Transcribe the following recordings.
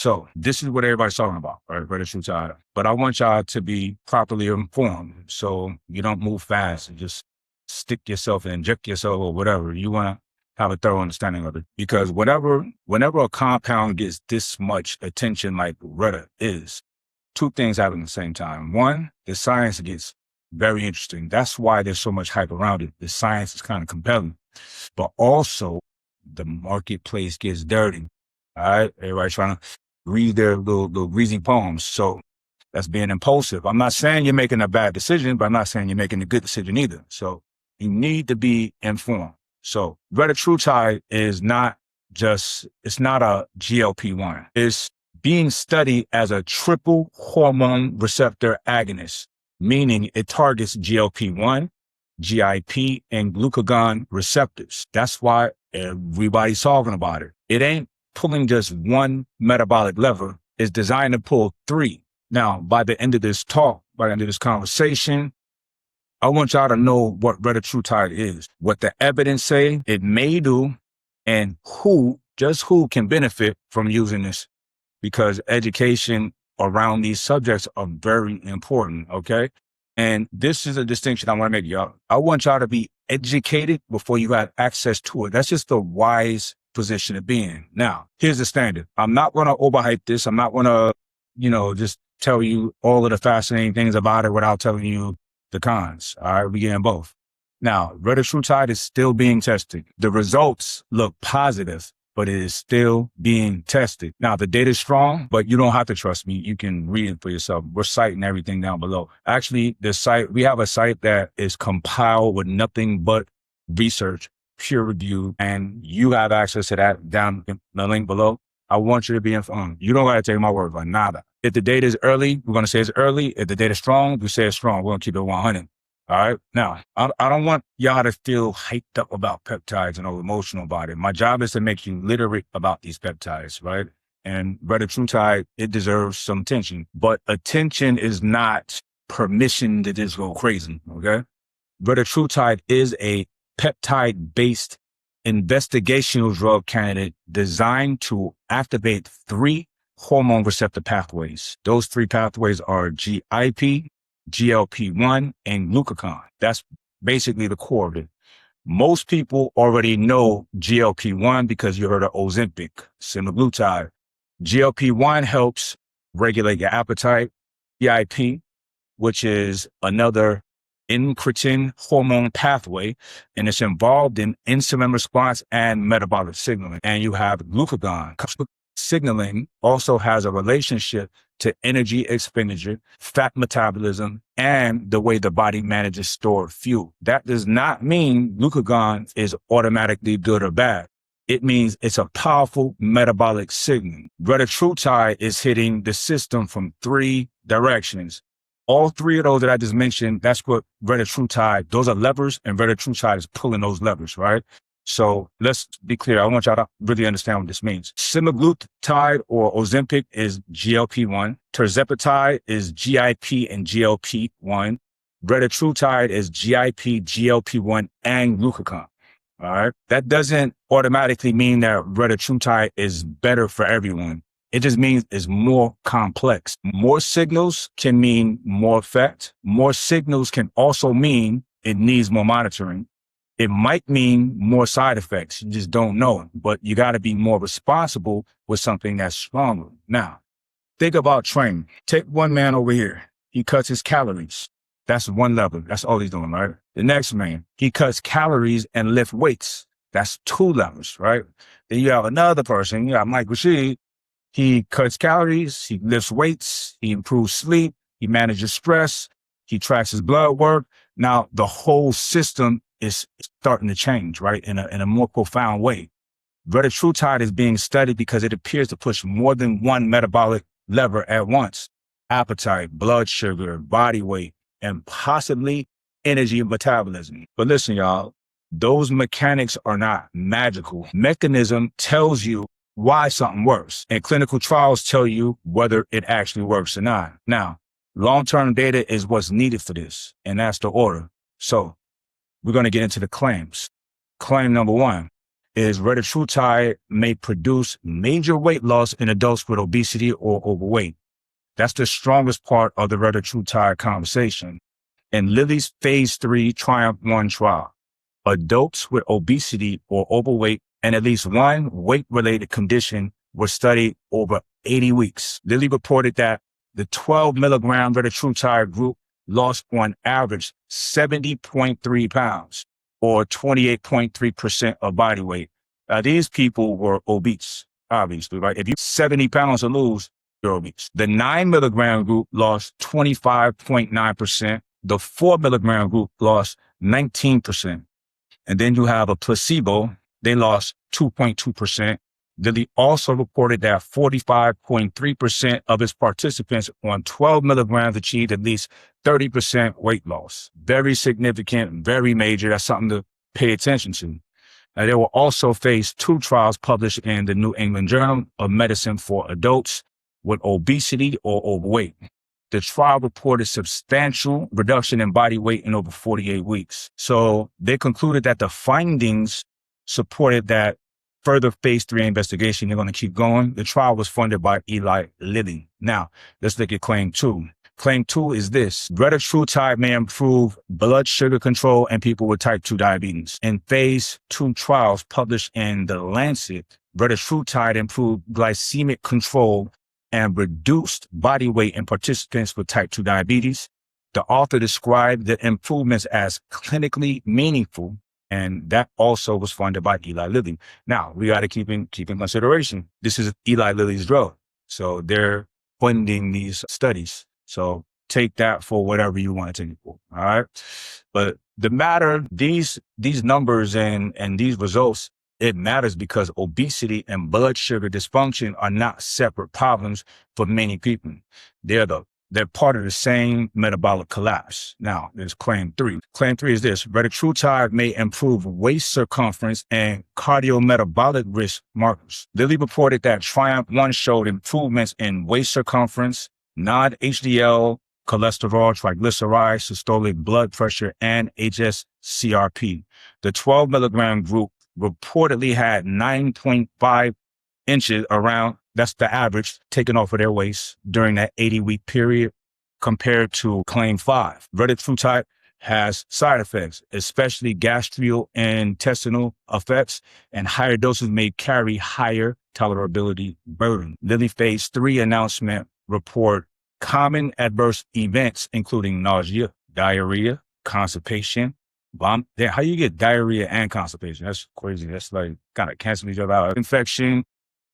So this is what everybody's talking about, right? Retatrutide. But I want y'all to be properly informed so you don't move fast and just stick yourself and inject yourself or whatever. You want to have a thorough understanding of it. Because whenever a compound gets this much attention like Retta is, two things happen at the same time. One, the science gets very interesting. That's why there's so much hype around it. The science is kind of compelling. But also, the marketplace gets dirty. All right? Everybody trying to read their little greasy poems. So that's being impulsive. I'm not saying you're making a bad decision, but I'm not saying you're making a good decision either. So you need to be informed. So retatrutide is not it's not a GLP-1. It's being studied as a triple hormone receptor agonist, meaning it targets GLP-1, GIP, and glucagon receptors. That's why everybody's talking about it. It ain't pulling just one metabolic lever. It's designed to pull three. Now, by the end of this talk, by the end of this conversation, I want y'all to know what retatrutide is, what the evidence say it may do, and who can benefit from using this, because education around these subjects are very important, okay? And this is a distinction I want to make, y'all. I want y'all to be educated before you have access to it. That's just the wise position to be in. Now, here's the standard. I'm not going to overhype this. I'm not going to, just tell you all of the fascinating things about it without telling you the cons. All right, we getting both. Now, retatrutide is still being tested. The results look positive, but it is still being tested. Now, the data is strong, but you don't have to trust me. You can read it for yourself. We're citing everything down below. Actually, we have a site that is compiled with nothing but research, peer review, and you have access to that down in the link below. I want you to be informed. You don't got to take my word for nada. If the data is early, we're going to say it's early. If the data is strong, we say it's strong. We're going to keep it 100. All right. Now, I don't want y'all to feel hyped up about peptides and all emotional about it. My job is to make you literate about these peptides, right? And retatrutide, it deserves some attention, but attention is not permission to just go crazy. Okay. Retatrutide is a peptide-based investigational drug candidate designed to activate three hormone receptor pathways. Those three pathways are GIP, GLP-1, and glucagon. That's basically the core of it. Most people already know GLP-1 because you heard of Ozempic, semaglutide. GLP-1 helps regulate your appetite. GIP, which is another incretin hormone pathway, and it's involved in insulin response and metabolic signaling. And you have glucagon. Signaling also has a relationship to energy expenditure, fat metabolism, and the way the body manages stored fuel. That does not mean glucagon is automatically good or bad. It means it's a powerful metabolic signal. Retatrutide is hitting the system from three directions. All three of those that I just mentioned, that's what retatrutide, those are levers, and retatrutide is pulling those levers, right? So let's be clear. I want y'all to really understand what this means. Semaglutide or Ozempic is GLP-1. Tirzepatide is GIP and GLP-1. Retatrutide is GIP, GLP-1, and glucagon. All right. That doesn't automatically mean that retatrutide is better for everyone. It just means it's more complex. More signals can mean more effect. More signals can also mean it needs more monitoring. It might mean more side effects. You just don't know. But you got to be more responsible with something that's stronger. Now, think about training. Take one man over here. He cuts his calories. That's one level. That's all he's doing, right? The next man, he cuts calories and lift weights. That's two levels, right? Then you have another person. You got Mike Rashid. He cuts calories. He lifts weights. He improves sleep. He manages stress. He tracks his blood work. Now, the whole system is starting to change, right? In a more profound way. Retatrutide is being studied because it appears to push more than one metabolic lever at once. Appetite, blood sugar, body weight, and possibly energy and metabolism. But listen, y'all, those mechanics are not magical. Mechanism tells you why something works, and clinical trials tell you whether it actually works or not. Now, long-term data is what's needed for this, and that's the order. So we're going to get into the claims. Claim number one, is retatrutide may produce major weight loss in adults with obesity or overweight. That's the strongest part of the retatrutide conversation. In Lilly's phase 3 Triumph-1 trial, adults with obesity or overweight and at least one weight-related condition were studied over 80 weeks. Lilly reported that the 12 milligram retatrutide group lost on average 70.3 pounds or 28.3% of body weight. Now, these people were obese, obviously, right? If you're 70 pounds to lose, you're obese. The 9 milligram group lost 25.9%. The 4 milligram group lost 19%. And then you have a placebo. They lost 2.2%. Lilly also reported that 45.3% of its participants on 12 milligrams achieved at least 30% weight loss. Very significant, very major. That's something to pay attention to. Now, there were also phase 2 trials published in the New England Journal of Medicine for adults with obesity or overweight. The trial reported substantial reduction in body weight in over 48 weeks. So they concluded that the findings supported that further phase 3 investigation. They're going to keep going. The trial was funded by Eli Lilly. Now, let's look at claim 2. Claim 2 is this: retatrutide may improve blood sugar control in people with type 2 diabetes. In phase 2 trials published in The Lancet, retatrutide improved glycemic control and reduced body weight in participants with type 2 diabetes. The author described the improvements as clinically meaningful, and that also was funded by Eli Lilly. Now, we got to keep in consideration, this is Eli Lilly's drug. So they're funding these studies. So take that for whatever you want to take it for. All right. But the matter, these numbers and these results, it matters because obesity and blood sugar dysfunction are not separate problems for many people. They're part of the same metabolic collapse. Now, there's claim 3. Claim 3 is this: retatrutide may improve waist circumference and cardiometabolic risk markers. Lilly reported that Triumph-1 showed improvements in waist circumference, non-HDL cholesterol, triglycerides, systolic blood pressure, and HSCRP. The 12 milligram group reportedly had 9.5 inches around, that's the average, taken off of their waist during that 80-week period, compared to claim 5. Retatrutide has side effects, especially gastrointestinal effects, and higher doses may carry higher tolerability burden. Lilly phase 3 announcement report common adverse events, including nausea, diarrhea, constipation, vomit. Yeah, how you get diarrhea and constipation? That's crazy. That's like kind of canceling each other out. Infection,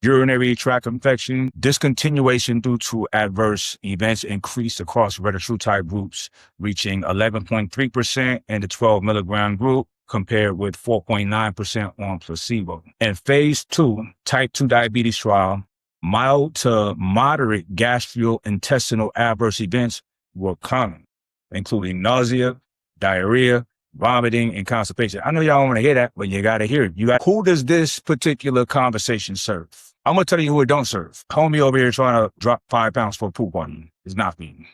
urinary tract infection, discontinuation due to adverse events increased across retatrutide groups, reaching 11.3% in the 12 milligram group compared with 4.9% on placebo. In phase 2 type 2 diabetes trial, mild to moderate gastrointestinal adverse events were common, including nausea, diarrhea, vomiting, and constipation. I know y'all don't want to hear that, but you got to hear it. Who does this particular conversation serve? I'm going to tell you who it don't serve. Homie over here trying to drop 5 pounds for a poop party. It's not me.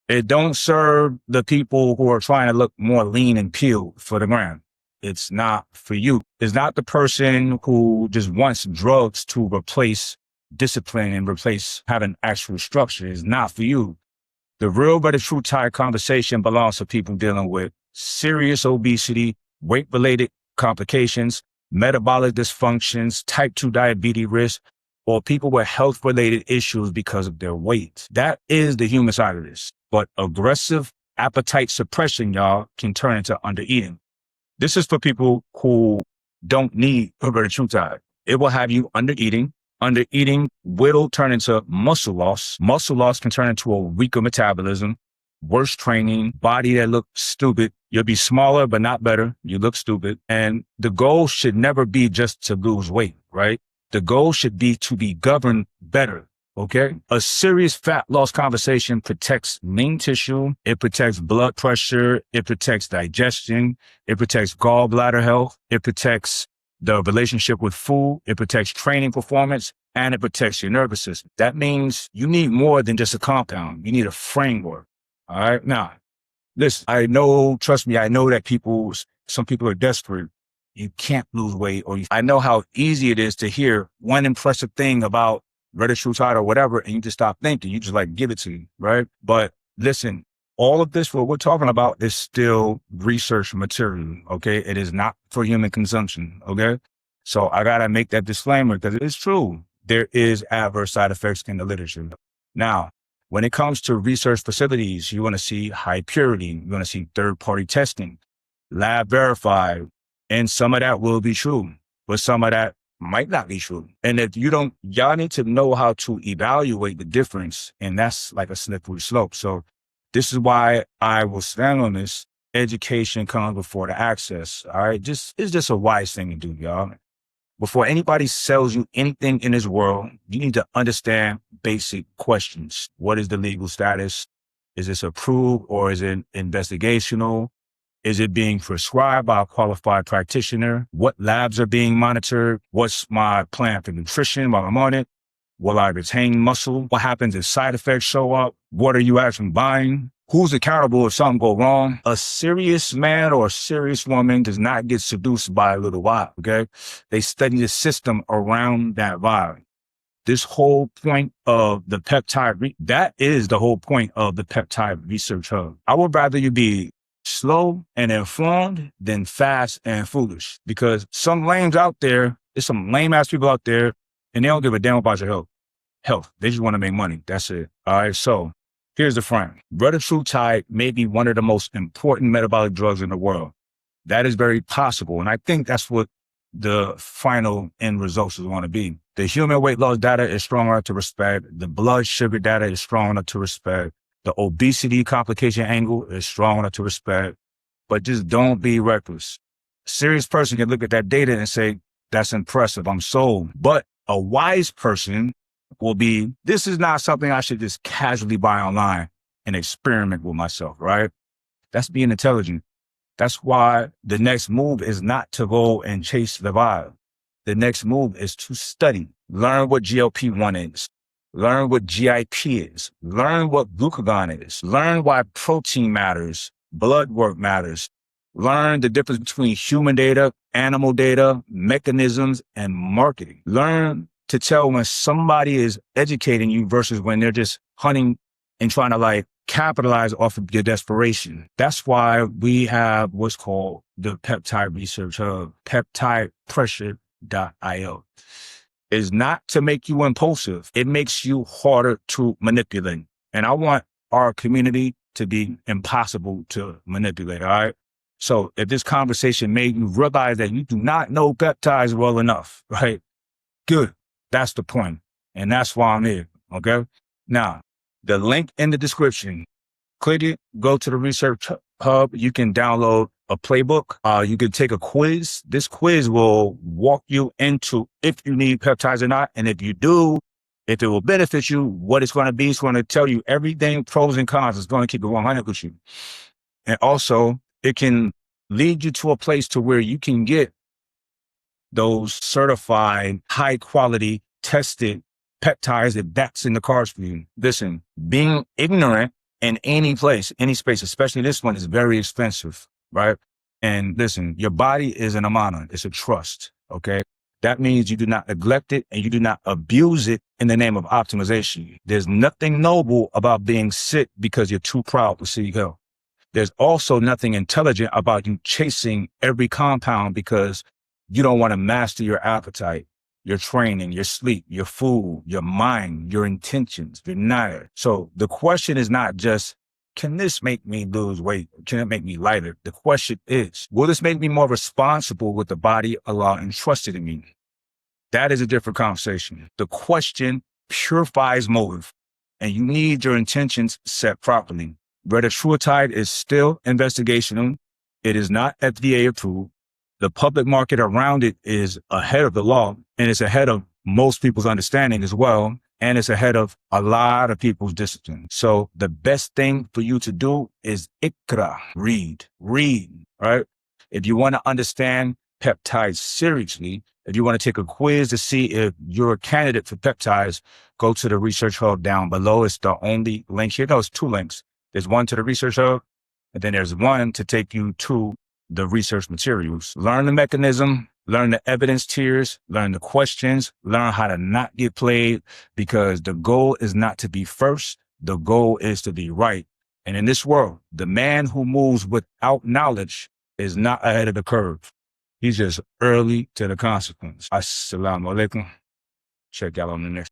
It don't serve the people who are trying to look more lean and peeled for the gram. It's not for you. It's not the person who just wants drugs to replace discipline and replace having actual structure. It's not for you. The real retatrutide conversation belongs to people dealing with serious obesity, weight-related complications, metabolic dysfunctions, type 2 diabetes risk, or people with health-related issues because of their weight. That is the human side of this. But aggressive appetite suppression, y'all, can turn into undereating. This is for people who don't need retatrutide. It will have you undereating. Undereating will turn into muscle loss. Muscle loss can turn into a weaker metabolism, worse training, body that looks stupid. You'll be smaller, but not better. You look stupid. And the goal should never be just to lose weight, right? The goal should be to be governed better. Okay. A serious fat loss conversation protects lean tissue. It protects blood pressure. It protects digestion. It protects gallbladder health. It protects the relationship with food. It protects training performance, and it protects your nervous system. That means you need more than just a compound. You need a framework. All right. Now, listen, I know, trust me, I know that some people are desperate you can't lose weight. I know how easy it is to hear one impressive thing about retatrutide or whatever, and you just stop thinking. You just like give it to you, right? But listen, all of this, what we're talking about, is still research material, okay? It is not for human consumption, okay? So I gotta make that disclaimer because it is true. There is adverse side effects in the literature. Now, when it comes to research facilities, you want to see high purity, you want to see third-party testing, lab verified, and some of that will be true, but some of that might not be true. And if you don't, y'all need to know how to evaluate the difference, and that's like a slippery slope. So this is why I will stand on this. Education comes before the access. All right. It's just a wise thing to do, y'all. Before anybody sells you anything in this world, you need to understand basic questions. What is the legal status? Is this approved or is it investigational? Is it being prescribed by a qualified practitioner? What labs are being monitored? What's my plan for nutrition while I'm on it? Will I retain muscle? What happens if side effects show up? What are you actually buying? Who's accountable if something go wrong? A serious man or a serious woman does not get seduced by a little vibe, okay? They study the system around that vibe. This whole point of the peptide, that is the whole point of the Peptide Research Hub. I would rather you be slow and informed than fast and foolish, because some lames out there, there's some lame ass people out there, and they don't give a damn about your health. They just want to make money. That's it. All right. So here's the front. Retatrutide may be one of the most important metabolic drugs in the world. That is very possible. And I think that's what the final end results is going to be. The human weight loss data is strong enough to respect. The blood sugar data is strong enough to respect. The obesity complication angle is strong enough to respect. But just don't be reckless. A serious person can look at that data and say, that's impressive. I'm sold. But a wise person will be, this is not something I should just casually buy online and experiment with myself, right? That's being intelligent. That's why the next move is not to go and chase the vibe. The next move is to study, learn what GLP-1 is, learn what GIP is, learn what glucagon is, learn why protein matters, blood work matters, learn the difference between human data, animal data, mechanisms, and marketing. Learn to tell when somebody is educating you versus when they're just hunting and trying to like capitalize off of your desperation. That's why we have what's called the Peptide Research Hub, peptidepressure.io. Is not to make you impulsive. It makes you harder to manipulate. And I want our community to be impossible to manipulate, all right? So if this conversation made you realize that you do not know peptides well enough, right? Good. That's the point. And that's why I'm here, okay? Now, the link in the description, click it, go to the Research Hub. You can download a playbook. You can take a quiz. This quiz will walk you into if you need peptides or not. And if you do, if it will benefit you, what it's going to be, it's going to tell you everything, pros and cons. It's going to keep it 100 with you. And also, it can lead you to a place to where you can get those certified, high quality, tested peptides if that's in the cards for you. Listen, being ignorant in any place, any space, especially this one, is very expensive, right? And listen, your body is an amana. It's a trust, okay? That means you do not neglect it and you do not abuse it in the name of optimization. There's nothing noble about being sick because you're too proud to seek help. There's also nothing intelligent about you chasing every compound because you don't want to master your appetite, your training, your sleep, your food, your mind, your intentions, your diet. So the question is not just, can this make me lose weight? Can it make me lighter? The question is, will this make me more responsible with the body Allah entrusted in me? That is a different conversation. The question purifies motive, and you need your intentions set properly. Retatrutide is still investigational. It is not FDA approved. The public market around it is ahead of the law, and it's ahead of most people's understanding as well. And it's ahead of a lot of people's discipline. So the best thing for you to do is ikra, read, right? If you want to understand peptides seriously, if you want to take a quiz to see if you're a candidate for peptides, go to the Research Hub down below. It's the only link here. No, it's two links. There's one to the Research Hub, and then there's one to take you to the research materials. Learn the mechanism, learn the evidence tiers, learn the questions, learn how to not get played, because the goal is not to be first. The goal is to be right. And in this world, the man who moves without knowledge is not ahead of the curve. He's just early to the consequence. Assalamu alaikum. Check y'all on the next.